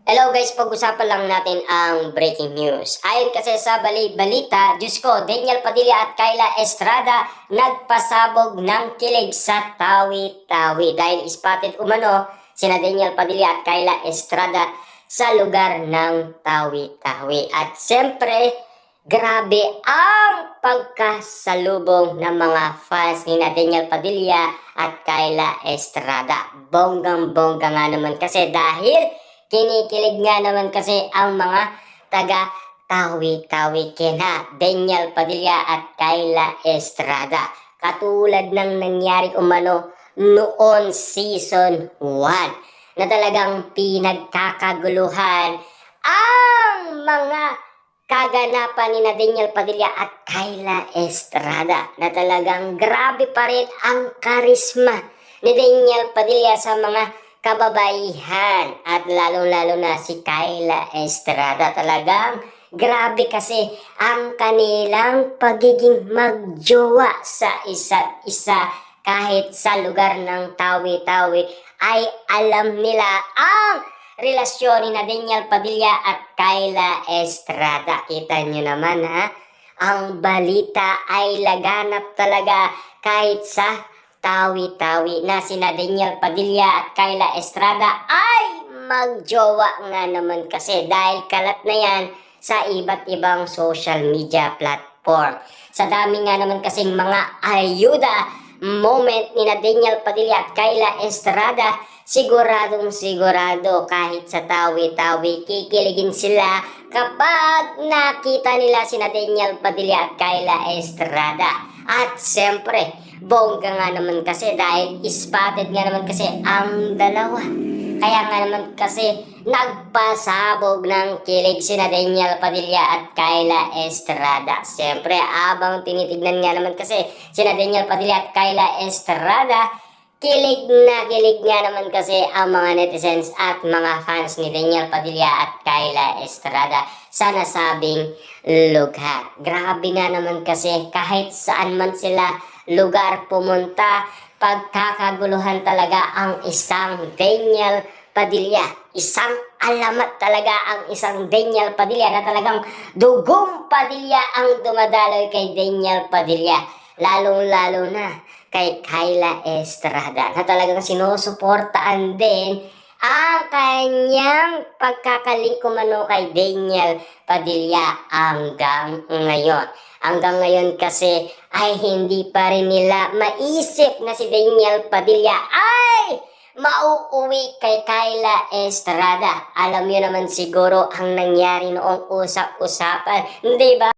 Hello guys, pag-usapan lang natin ang breaking news. Ayon kasi sa balita, Diyos ko, Daniel Padilla at Kyla Estrada nagpasabog ng kilig sa Tawi-Tawi dahil spotted umano sina Daniel Padilla at Kyla Estrada sa lugar ng Tawi-Tawi. At siyempre, grabe ang pagkasalubong ng mga fans ni Daniel Padilla at Kyla Estrada. Bonggang-bongga nga naman kasi dahil kinikilig nga naman kasi ang mga taga Tawi-Tawi kina Daniel Padilla at Kyla Estrada. Katulad ng nangyari umano noon season 1 na talagang pinagkakaguluhan ang mga kaganapan ni Daniel Padilla at Kyla Estrada na talagang grabe pa rin ang karisma ni Daniel Padilla sa mga kababaihan at lalong-lalo na si Kyla Estrada. Talagang grabe kasi ang kanilang pagiging magjowa sa isa't isa. Kahit sa lugar ng Tawi-Tawi ay alam nila ang relasyon ni Daniel Padilla at Kyla Estrada. Kita nyo naman ha, ang balita ay laganap talaga kahit sa Tawi-Tawi na sina Daniel Padilla at Kyla Estrada ay magjowa nga naman kasi dahil kalat na yan sa iba't ibang social media platform. Sa dami nga naman kasing mga ayuda moment ni Daniel Padilla at Kyla Estrada, sigurado kahit sa Tawi-Tawi kikiligin sila kapag nakita nila sina Daniel Padilla at Kyla Estrada. At siyempre, bongga nga naman kasi dahil spotted nga naman kasi ang dalawa. Kaya nga naman kasi nagpasabog ng kilig sina Daniel Padilla at Kyla Estrada. Siyempre, abang tinitignan nga naman kasi sina Daniel Padilla at Kyla Estrada, kilig nga naman kasi ang mga netizens at mga fans ni Daniel Padilla at Kyla Estrada sa nasabing lugar. Grabe nga naman kasi kahit saan man sila lugar pumunta, pagkakaguluhan talaga ang isang Daniel Padilla. Isang alamat talaga ang isang Daniel Padilla na talagang dugong Padilla ang dumadaloy kay Daniel Padilla. Lalong-lalo na kay Kyla Estrada na talagang sinusuportaan din ang kanyang pagkakalingkumano kay Daniel Padilla hanggang ngayon. Hanggang ngayon kasi ay hindi pa rin nila maisip na si Daniel Padilla ay mauuwi kay Kyla Estrada. Alam niyo naman siguro ang nangyari noong usap-usapan, di ba?